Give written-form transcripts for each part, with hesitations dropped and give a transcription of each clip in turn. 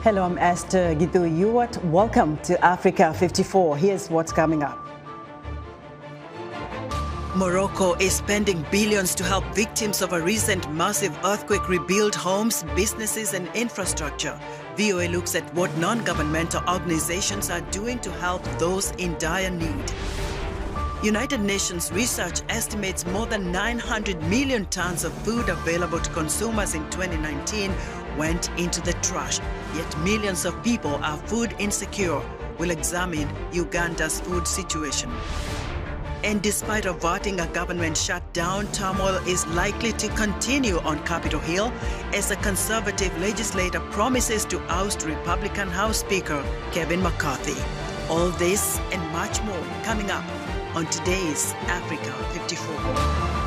Hello, I'm Esther Gitu-Ewart. Welcome to Africa 54. Here's what's coming up. Morocco is spending billions to help victims of a recent massive earthquake rebuild homes, businesses and infrastructure. VOA looks at what non-governmental organizations are doing to help those in dire need. United Nations research estimates more than 900 million tons of food available to consumers in 2019 went into the trash, yet millions of people are food insecure. We'll examine Uganda's food situation. And despite averting a government shutdown, turmoil is likely to continue on Capitol Hill as a conservative legislator promises to oust Republican House Speaker Kevin McCarthy. All this and much more coming up on today's Africa 54.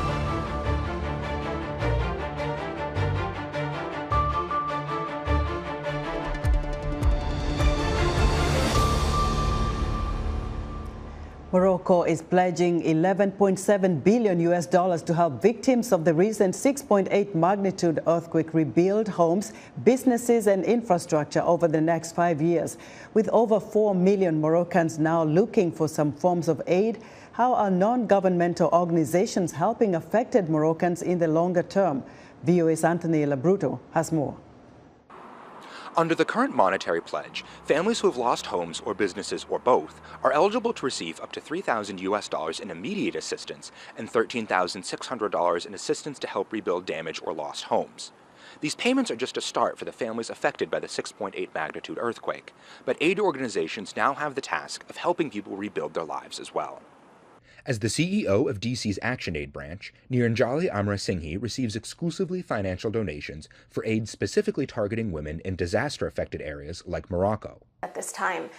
Morocco is pledging $11.7 billion to help victims of the recent 6.8 magnitude earthquake rebuild homes, businesses and infrastructure over the next 5 years. With over 4 million Moroccans now looking for some forms of aid, how are non-governmental organizations helping affected Moroccans in the longer term? VOA's Anthony LaBruto has more. Under the current monetary pledge, families who have lost homes or businesses or both are eligible to receive up to $3,000 in immediate assistance and $13,600 in assistance to help rebuild damaged or lost homes. These payments are just a start for the families affected by the 6.8 magnitude earthquake, but aid organizations now have the task of helping people rebuild their lives as well. As the CEO of DC's Action Aid branch, Niranjali Amrasinghe receives exclusively financial donations for aid specifically targeting women in disaster-affected areas like Morocco. At this time,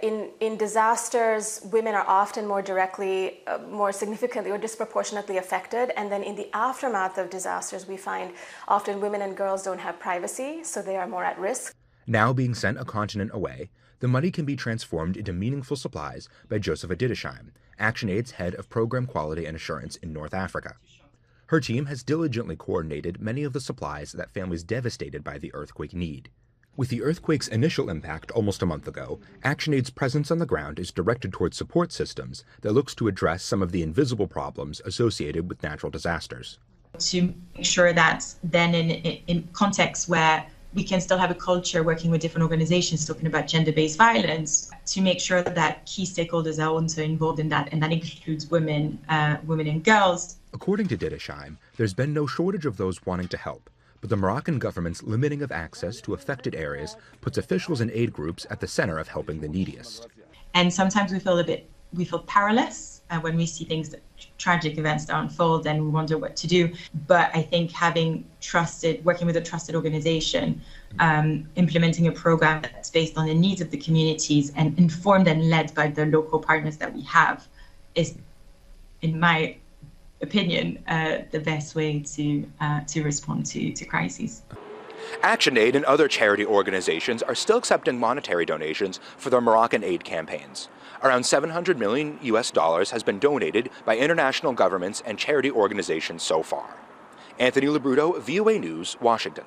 in disasters, women are often more directly, more significantly or disproportionately affected. And then in the aftermath of disasters, we find often women and girls don't have privacy, so they are more at risk. Now being sent a continent away, the money can be transformed into meaningful supplies by Josepha Didesheim, ActionAid's head of Program Quality and Assurance in North Africa. Her team has diligently coordinated many of the supplies that families devastated by the earthquake need. With the earthquake's initial impact almost a month ago, ActionAid's presence on the ground is directed towards support systems that looks to address some of the invisible problems associated with natural disasters. To make sure that then in contexts where we can still have a culture working with different organizations talking about gender-based violence, to make sure that key stakeholders are also involved in that, and that includes women and girls. According to Didesheim, there's been no shortage of those wanting to help, but the Moroccan government's limiting of access to affected areas puts officials and aid groups at the center of helping the neediest. And sometimes we feel powerless when we see things, tragic events that unfold, and we wonder what to do. But I think working with a trusted organization, implementing a program that's based on the needs of the communities and informed and led by the local partners that we have is, in my opinion, the best way to respond to crises. ActionAid and other charity organizations are still accepting monetary donations for their Moroccan aid campaigns. Around $700 million has been donated by international governments and charity organizations so far. Anthony LaBruto, VOA News, Washington.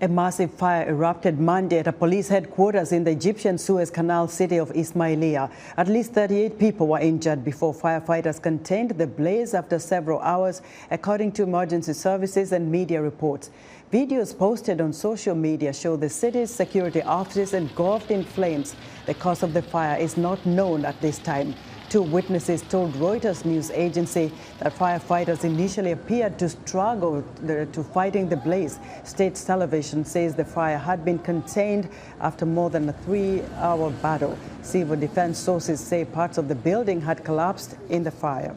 A massive fire erupted Monday at a police headquarters in the Egyptian Suez Canal city of Ismailia. At least 38 people were injured before firefighters contained the blaze after several hours, according to emergency services and media reports. Videos posted on social media show the city's security offices engulfed in flames. The cause of the fire is not known at this time. Two witnesses told Reuters news agency that firefighters initially appeared to struggle to fighting the blaze. State television says the fire had been contained after more than a 3-hour battle. Civil defense sources say parts of the building had collapsed in the fire.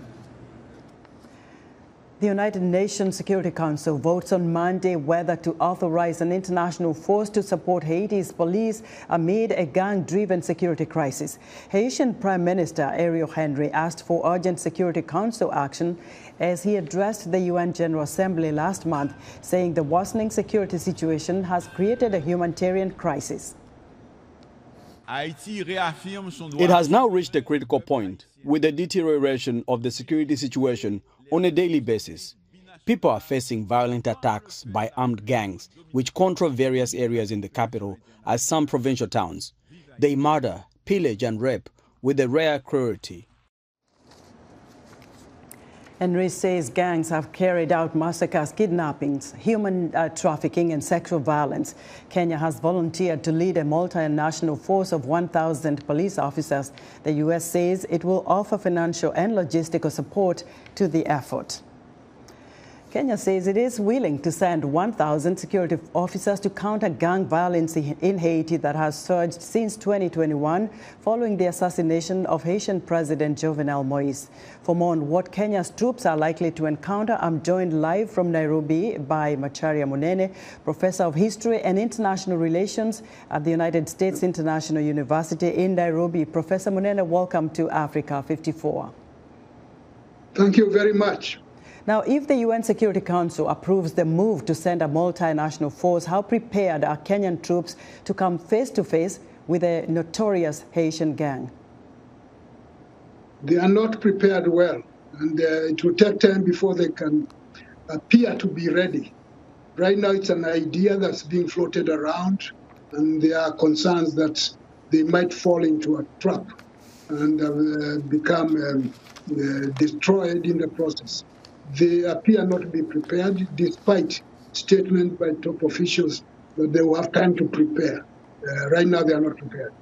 The United Nations Security Council votes on Monday whether to authorize an international force to support Haiti's police amid a gang-driven security crisis. Haitian Prime Minister Ariel Henry asked for urgent Security Council action as he addressed the UN General Assembly last month, saying the worsening security situation has created a humanitarian crisis. It has now reached a critical point with the deterioration of the security situation on a daily basis. People are facing violent attacks by armed gangs, which control various areas in the capital as some provincial towns. They murder, pillage and rape with a rare cruelty. Henry says gangs have carried out massacres, kidnappings, human trafficking and sexual violence. Kenya has volunteered to lead a multinational force of 1,000 police officers. The U.S. says it will offer financial and logistical support to the effort. Kenya says it is willing to send 1,000 security officers to counter gang violence in Haiti that has surged since 2021 following the assassination of Haitian President Jovenel Moïse. For more on what Kenya's troops are likely to encounter, I'm joined live from Nairobi by Macharia Munene, Professor of History and International Relations at the United States International University in Nairobi. Professor Munene, welcome to Africa 54. Thank you very much. Now, if the UN Security Council approves the move to send a multinational force, how prepared are Kenyan troops to come face to face with a notorious Haitian gang? They are not prepared well, and it will take time before they can appear to be ready. Right now, it's an idea that's being floated around, and there are concerns that they might fall into a trap and become destroyed in the process. They appear not to be prepared, despite statements by top officials that they will have time to prepare. Right now, they are not prepared.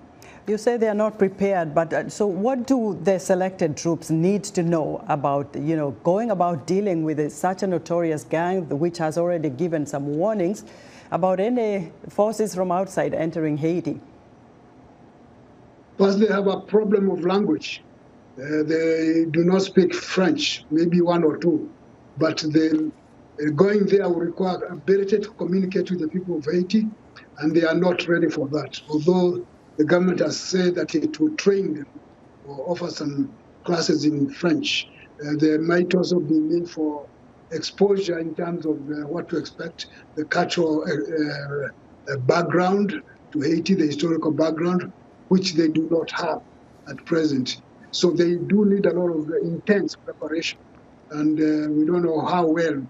You say they are not prepared, but so what do the selected troops need to know about, going about dealing with such a notorious gang, which has already given some warnings about any forces from outside entering Haiti? First, they have a problem of language. They do not speak French, maybe one or two, but going there will require ability to communicate with the people of Haiti, and they are not ready for that. Although the government has said that it will train them or offer some classes in French, there might also be need for exposure in terms of what to expect, the cultural background to Haiti, the historical background, which they do not have at present. So they do need a lot of intense preparation, and we don't know how well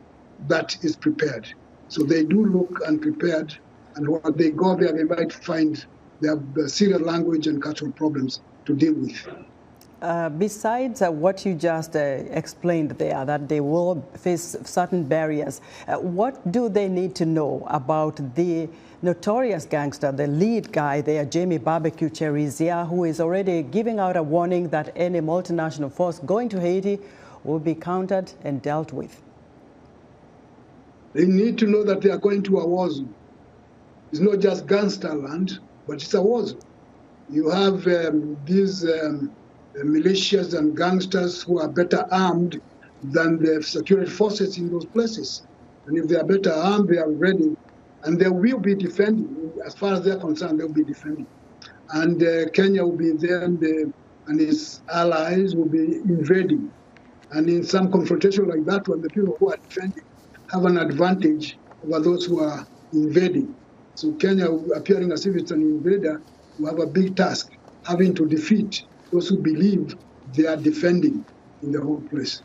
that is prepared. So they do look unprepared, and when they go there, they might find they have serious language and cultural problems to deal with. Besides what you just explained there, that they will face certain barriers, what do they need to know about the notorious gangster, the lead guy there, Jamie Barbecue Cherizia, who is already giving out a warning that any multinational force going to Haiti will be countered and dealt with? They need to know that they are going to a war zone. It's not just gangster land, but it's a war zone. You have these militias and gangsters who are better armed than the security forces in those places. And if they are better armed, they are ready. And they will be defending. As far as they're concerned, they'll be defending. And Kenya will be there, and its allies will be invading. And in some confrontation like that one, the people who are defending have an advantage over those who are invading. So Kenya, appearing as if it's an invader, will have a big task, having to defeat those who believe they are defending in the whole place.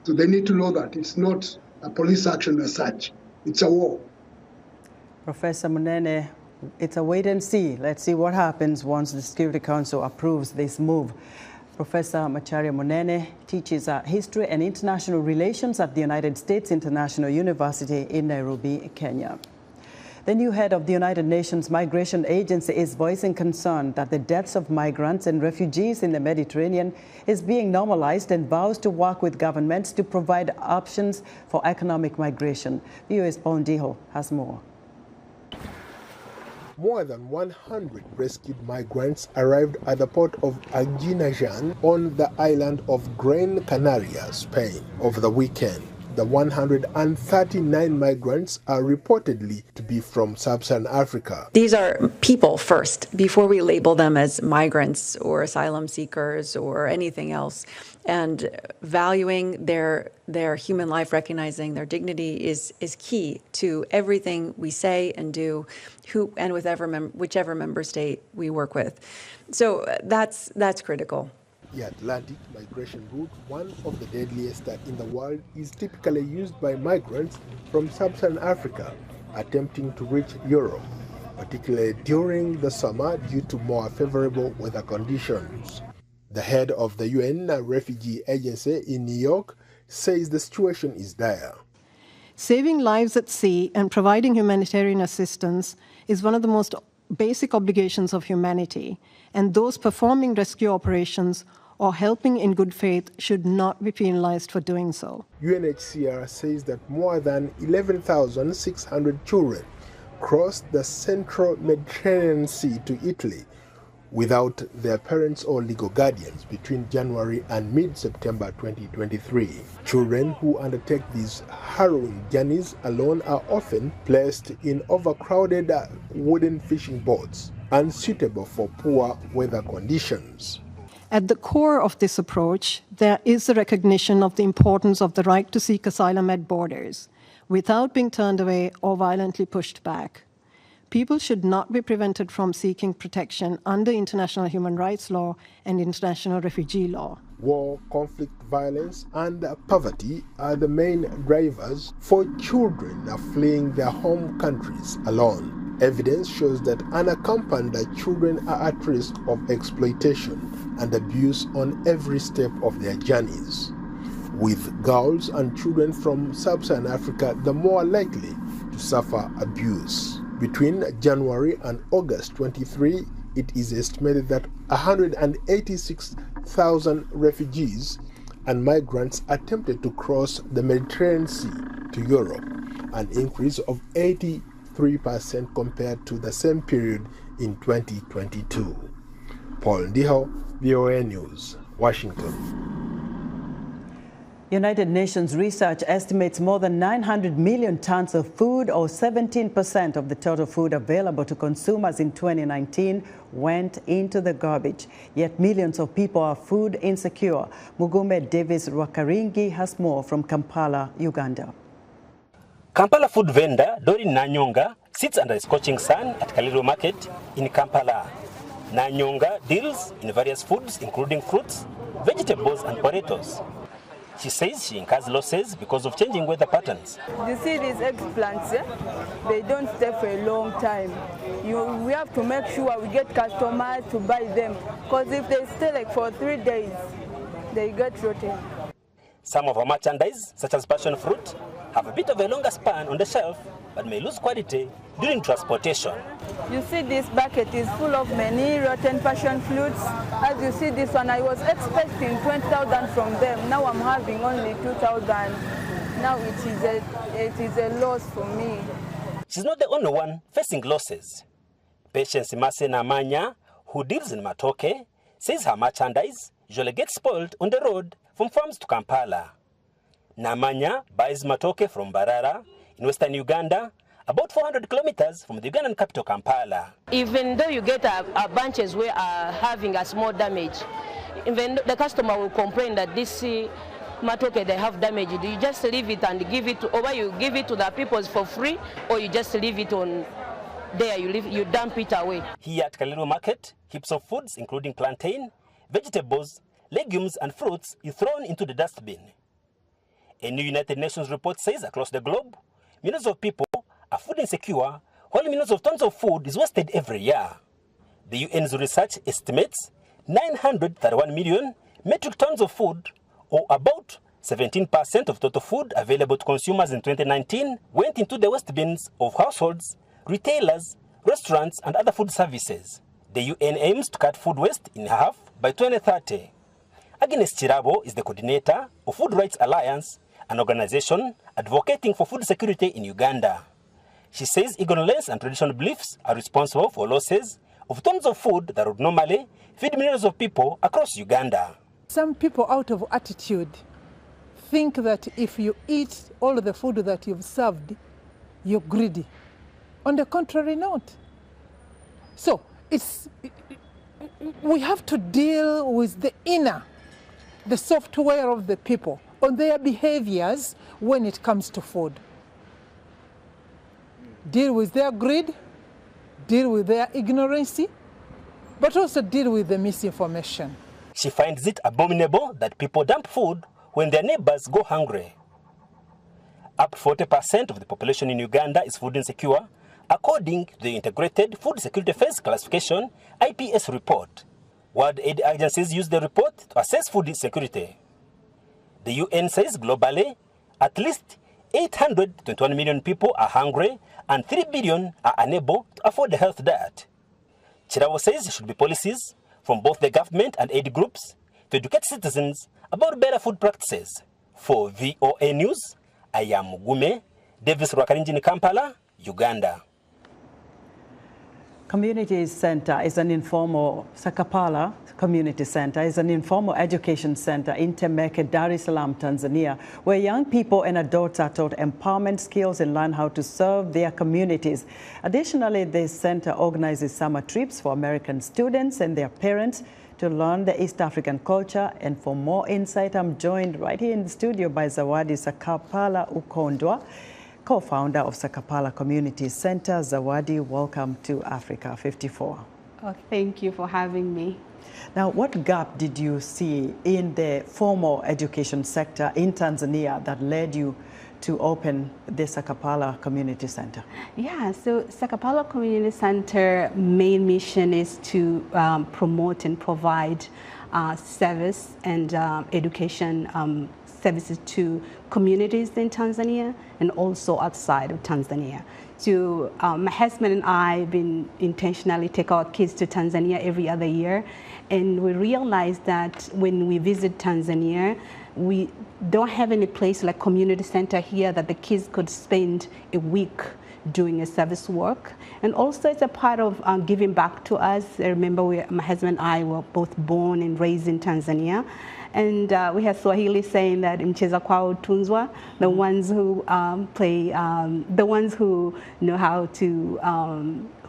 So they need to know that it's not a police action as such. It's a war. Professor Munene, it's a wait and see. Let's see what happens once the Security Council approves this move. Professor Macharia Munene teaches History and International Relations at the United States International University in Nairobi, Kenya. The new head of the United Nations Migration Agency is voicing concern that the deaths of migrants and refugees in the Mediterranean is being normalized and vows to work with governments to provide options for economic migration. VOA's Paul Ndiho has more. More than 100 rescued migrants arrived at the port of Aguinajan on the island of Gran Canaria, Spain, over the weekend. The 139 migrants are reportedly to be from sub-Saharan Africa. These are people first, before we label them as migrants or asylum seekers or anything else. And valuing their human life, recognizing their dignity is key to everything we say and do, and with whichever member state we work with. So that's critical. The Atlantic migration route, one of the deadliest in the world, is typically used by migrants from sub-Saharan Africa attempting to reach Europe, particularly during the summer due to more favorable weather conditions. The head of the UN Refugee Agency in New York says the situation is dire. Saving lives at sea and providing humanitarian assistance is one of the most basic obligations of humanity, and those performing rescue operations or helping in good faith should not be penalized for doing so. UNHCR says that more than 11,600 children crossed the central Mediterranean Sea to Italy without their parents or legal guardians between January and mid-September 2023. Children who undertake these harrowing journeys alone are often placed in overcrowded wooden fishing boats, unsuitable for poor weather conditions. At the core of this approach, there is the recognition of the importance of the right to seek asylum at borders, without being turned away or violently pushed back. People should not be prevented from seeking protection under international human rights law and international refugee law. War, conflict, violence, and poverty are the main drivers for children fleeing their home countries alone. Evidence shows that unaccompanied children are at risk of exploitation and abuse on every step of their journeys, with girls and children from sub-Saharan Africa the more likely to suffer abuse. Between January and August 23, it is estimated that 186,000 refugees and migrants attempted to cross the Mediterranean Sea to Europe, an increase of 83% compared to the same period in 2022. Paul Ndiho, VOA News, Washington. United Nations research estimates more than 900 million tons of food, or 17% of the total food available to consumers in 2019, went into the garbage. Yet millions of people are food insecure. Mugume Davis Rwakaringi has more from Kampala, Uganda. Kampala food vendor Dorin Nanyonga sits under a scorching sun at Kaliro Market in Kampala. Nanyonga deals in various foods including fruits, vegetables and potatoes. She says she incurs losses because of changing weather patterns. You see these eggplants, they don't stay for a long time. We have to make sure we get customers to buy them, because if they stay like for 3 days, they get rotten. Some of our merchandise, such as passion fruit, have a bit of a longer span on the shelf, but may lose quality during transportation. You see this bucket is full of many rotten passion fruits. As you see this one, I was expecting 20,000 from them. Now I'm having only 2,000. Now it is a loss for me. She's not the only one facing losses. Patience Mase Namanya, who deals in Matoke, says her merchandise usually gets spoiled on the road from farms to Kampala. Namanya buys Matoke from Barara in western Uganda, about 400 kilometers from the Ugandan capital, Kampala. Even though you get a bunches where are having a small damage, even the customer will complain that this matoke they have damage. Do you just leave it and give it, or you give it to the people for free, or you just leave it on there, you dump it away? Here at Kaliro Market, heaps of foods including plantain, vegetables, legumes and fruits is thrown into the dustbin. A new United Nations report says across the globe, millions of people are food insecure, while millions of tons of food is wasted every year. The UN's research estimates 931 million metric tons of food, or about 17% of total food available to consumers in 2019, went into the waste bins of households, retailers, restaurants, and other food services. The UN aims to cut food waste in half by 2030. Agnes Chirabo is the coordinator of Food Rights Alliance, an organization advocating for food security in Uganda. She says ignorance and traditional beliefs are responsible for losses of tons of food that would normally feed millions of people across Uganda. Some people, out of attitude, think that if you eat all the food that you've served, you're greedy. On the contrary, not. So we have to deal with the inner, the software of the people, on their behaviors when it comes to food. Deal with their greed, deal with their ignorance, but also deal with the misinformation. She finds it abominable that people dump food when their neighbors go hungry. Up 40% of the population in Uganda is food insecure, according to the Integrated Food Security Phase Classification IPS report. World aid agencies use the report to assess food insecurity. The UN says globally, at least 821 million people are hungry and 3 billion are unable to afford a health diet. Chirawo says there should be policies from both the government and aid groups to educate citizens about better food practices. For VOA News, I am Mugume Davis Rwakaringi in Kampala, Uganda. Community Center is an informal, Sakala Community Center is an informal education center in Temeke, Dar es Salaam, Tanzania, where young people and adults are taught empowerment skills and learn how to serve their communities. Additionally, this center organizes summer trips for American students and their parents to learn the East African culture. And for more insight, I'm joined right here in the studio by Zawadi Sakala Ukondwa, co-founder of Sakala Community Center. Zawadi, welcome to Africa 54. Oh, thank you for having me. Now, what gap did you see in the formal education sector in Tanzania that led you to open the Sakala Community Center? Yeah, so Sakala Community Center main mission is to promote and provide service and education services to communities in Tanzania and also outside of Tanzania. So my husband and I have been intentionally take our kids to Tanzania every other year, and we realized that when we visit Tanzania, we don't have any place like community center here that the kids could spend a week doing a service work. And also it's a part of giving back to us. I remember my husband and I were both born and raised in Tanzania. And we have Swahili saying that mcheza kwao tunzwa, the ones who the ones who know how to,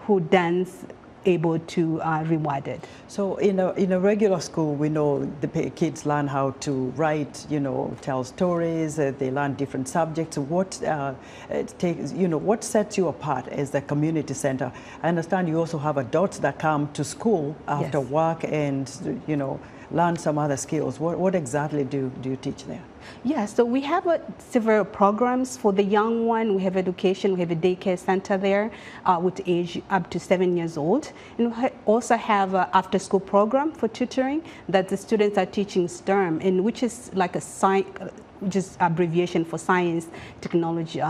who dance, able to reward it. So in a regular school, we know the kids learn how to write, tell stories, they learn different subjects. What what sets you apart as the community center? I understand you also have adults that come to school after Yes. work and, learn some other skills. What exactly do you teach there? Yeah, so we have several programs for the young one. We have education, we have a daycare center there with age up to 7 years old. And we also have an after-school program for tutoring that the students are teaching STEM, and which is like a just abbreviation for science, technology,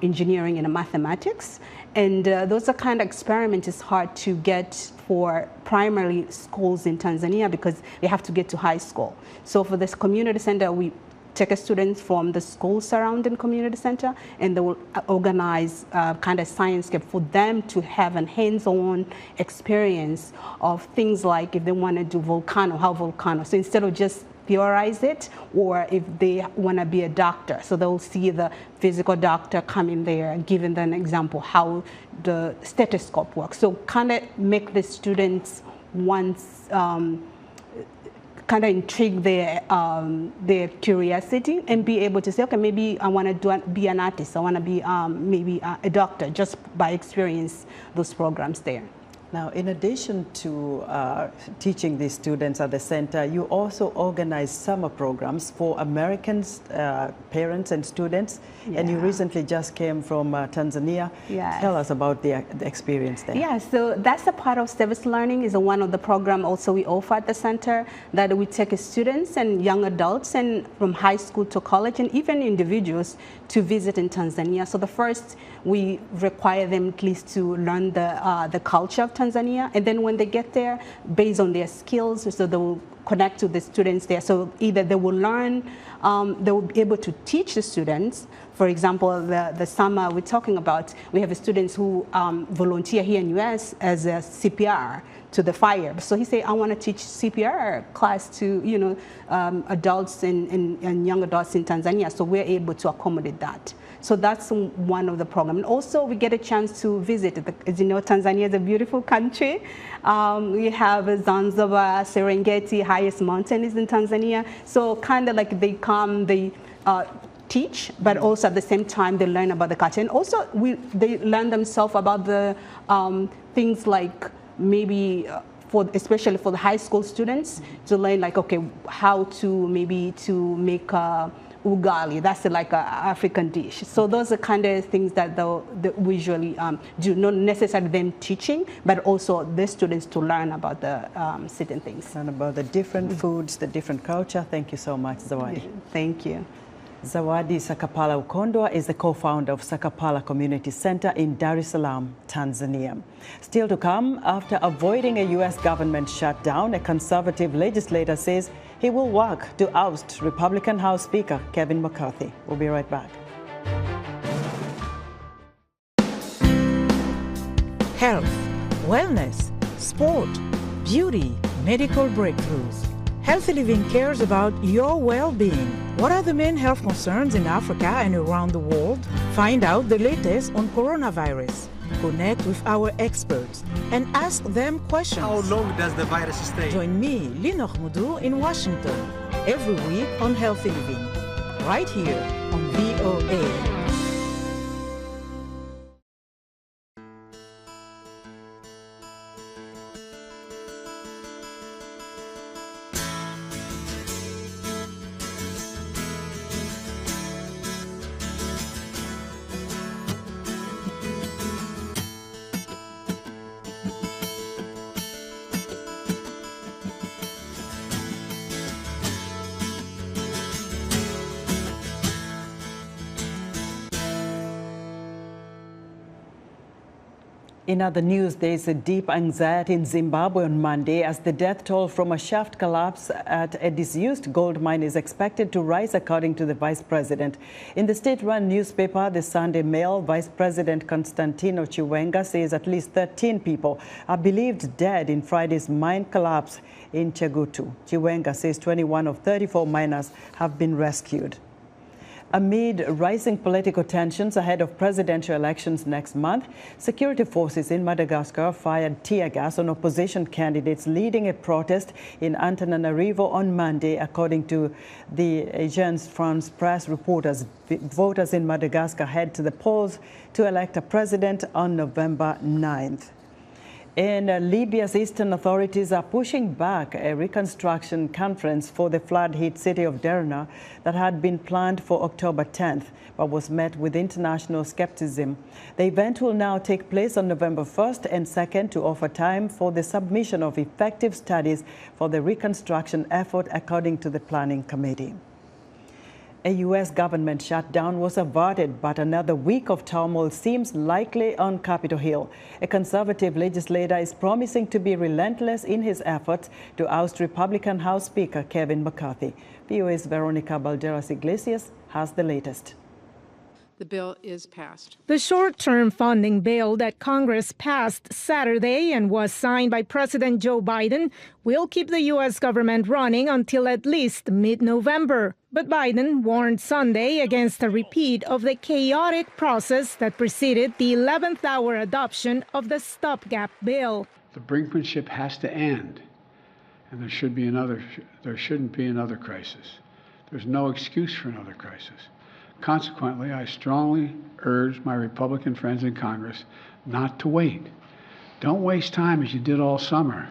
engineering, and mathematics. And those are kind of experiments. It's hard to get for primary schools in Tanzania because they have to get to high school. So for this community center, we take students from the school surrounding community center, and they will organize kind of science camp for them to have a hands-on experience of things like if they want to do volcano, how volcano. So instead of just theorize it, or if they want to be a doctor, so they'll see the physical doctor coming there and giving them an example how the stethoscope works. So kind of make the students once kind of intrigue their curiosity and be able to say, okay, maybe I want to be an artist, I want to be maybe a doctor, just by experience those programs there. Now, in addition to teaching these students at the center, you also organize summer programs for Americans, parents and students. Yeah. And you recently just came from Tanzania. Yes. Tell us about the experience there. Yeah, so that's a part of service learning, is one of the program also we offer at the center, that we take students and young adults and from high school to college and even individuals to visit in Tanzania. So the first, we require them at least to learn the culture of Tanzania, and then when they get there, based on their skills, so they will connect to the students there. So either they will learn, they will be able to teach the students. For example, the summer we're talking about, we have students who volunteer here in US as a CPR to the fire. So he said, I want to teach CPR class to adults and young adults in Tanzania. So we're able to accommodate that. So that's one of the programs. And also we get a chance to visit. As you know, Tanzania is a beautiful country. We have Zanzibar, Serengeti, highest mountain is in Tanzania. So kind of like they come, they teach, but also at the same time they learn about the culture. And also they learn themselves about the things like maybe especially for the high school students, to learn like, okay, how to maybe to make ugali. That's like an African dish. So those are kind of things that we usually do, not necessarily them teaching, but also the students to learn about the certain things. And about the different foods, the different culture. Thank you so much, Zawadi. Thank you. Zawadi Sakapala Ukondwa is the co-founder of Sakapala Community Center in Dar es Salaam, Tanzania. Still to come, after avoiding a U.S. government shutdown, a conservative legislator says he will work to oust Republican House Speaker Kevin McCarthy. We'll be right back. Health, wellness, sport, beauty, medical breakthroughs. Healthy Living cares about your well-being. What are the main health concerns in Africa and around the world? Find out the latest on coronavirus. Connect with our experts and ask them questions. How long does the virus stay? Join me, Linoch Mudu, in Washington, every week on Healthy Living, right here on VOA. In other news, there is a deep anxiety in Zimbabwe on Monday as the death toll from a shaft collapse at a disused gold mine is expected to rise, according to the vice president. In the state-run newspaper, the Sunday Mail, Vice President Constantino Chiwenga says at least 13 people are believed dead in Friday's mine collapse in Chegutu. Chiwenga says 21 of 34 miners have been rescued. Amid rising political tensions ahead of presidential elections next month, security forces in Madagascar fired tear gas on opposition candidates leading a protest in Antananarivo on Monday, according to the Agence France Presse reporters. Voters in Madagascar head to the polls to elect a president on November 9th. In Libya's eastern authorities are pushing back a reconstruction conference for the flood-hit city of Derna that had been planned for October 10th, but was met with international skepticism. The event will now take place on November 1st and 2nd to offer time for the submission of effective studies for the reconstruction effort, according to the planning committee. A U.S. government shutdown was averted, but another week of turmoil seems likely on Capitol Hill. A conservative legislator is promising to be relentless in his efforts to oust Republican House Speaker Kevin McCarthy. VOA's Veronica Balderas Iglesias has the latest. The bill is passed. The short-term funding bill that Congress passed Saturday and was signed by President Joe Biden will keep the U.S. government running until at least mid-November. But Biden warned Sunday against a repeat of the chaotic process that preceded the 11th hour adoption of the stopgap bill. The brinkmanship has to end, and there shouldn't be another crisis. There's no excuse for another crisis. Consequently, I strongly urge my Republican friends in Congress not to wait. Don't waste time as you did all summer.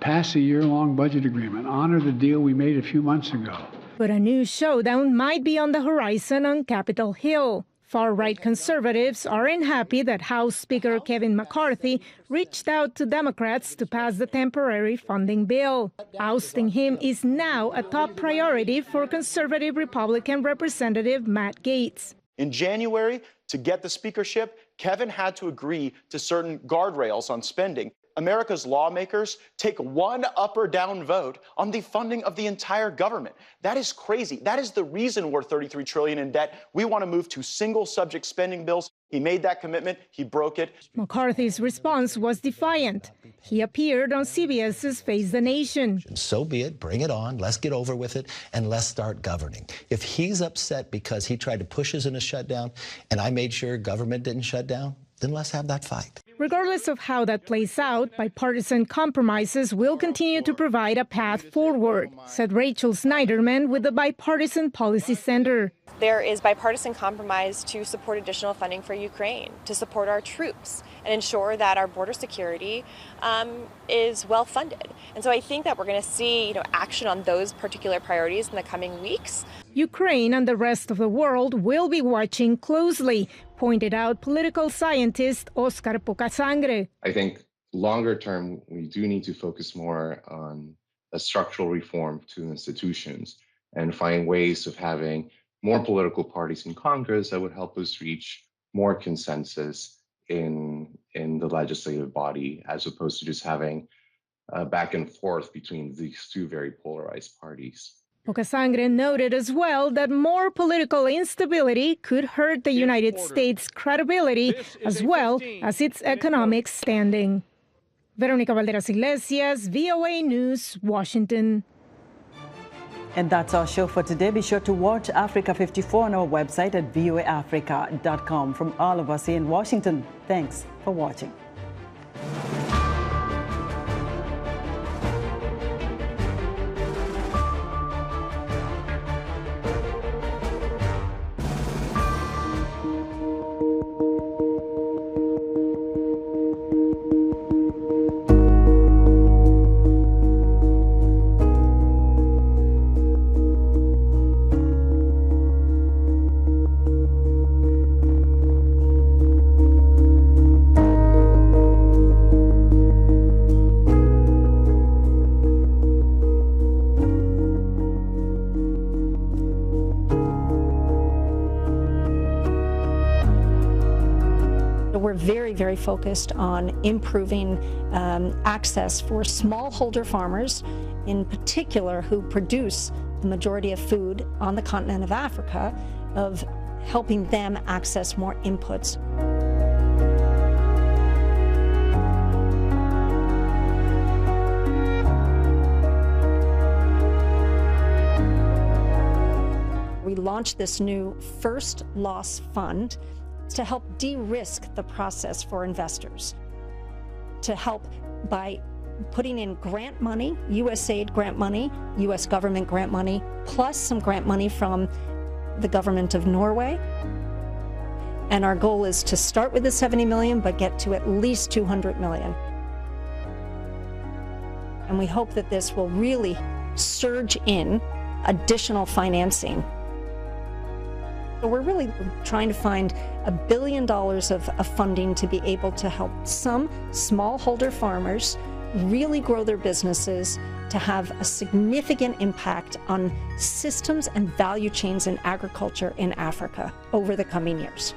Pass a year-long budget agreement. Honor the deal we made a few months ago. But a new showdown might be on the horizon on Capitol Hill. Far-right conservatives are unhappy that House Speaker Kevin McCarthy reached out to Democrats to pass the temporary funding bill. Ousting him is now a top priority for conservative Republican Representative Matt Gaetz. In January, to get the speakership, Kevin had to agree to certain guardrails on spending. America's lawmakers take one up or down vote on the funding of the entire government. That is crazy. That is the reason we're $33 trillion in debt. We want to move to single subject spending bills. He made that commitment. He broke it. McCarthy's response was defiant. He appeared on CBS's Face the Nation. So be it. Bring it on. Let's get over with it, and let's start governing. If he's upset because he tried to push us in a shutdown, and I made sure government didn't shut down, then let's have that fight. Regardless of how that plays out, bipartisan compromises will continue to provide a path forward, said Rachel Snyderman with the Bipartisan Policy Center. There is bipartisan compromise to support additional funding for Ukraine, to support our troops, and ensure that our border security is well funded. And so I think that we're going to see, action on those particular priorities in the coming weeks. Ukraine and the rest of the world will be watching closely, pointed out political scientist Oscar Pocasangre. I think longer term, we do need to focus more on a structural reform to institutions and find ways of having more political parties in Congress that would help us reach more consensus in the legislative body, as opposed to just having back and forth between these two very polarized parties. Pocasangre noted as well that more political instability could hurt the United States' credibility as well as its economic standing. Veronica Valderas Iglesias, VOA News, Washington. And that's our show for today. Be sure to watch Africa 54 on our website at voaafrica.com. From all of us here in Washington, thanks for watching. We're very focused on improving access for smallholder farmers, in particular, who produce the majority of food on the continent of Africa, of helping them access more inputs. We launched this new First Loss Fund to help de-risk the process for investors, to help by putting in grant money, USAID grant money, US government grant money, plus some grant money from the government of Norway. And our goal is to start with the 70 million, but get to at least 200 million. And we hope that this will really surge in additional financing. So we're really trying to find $1 billion of funding to be able to help some smallholder farmers really grow their businesses, to have a significant impact on systems and value chains in agriculture in Africa over the coming years.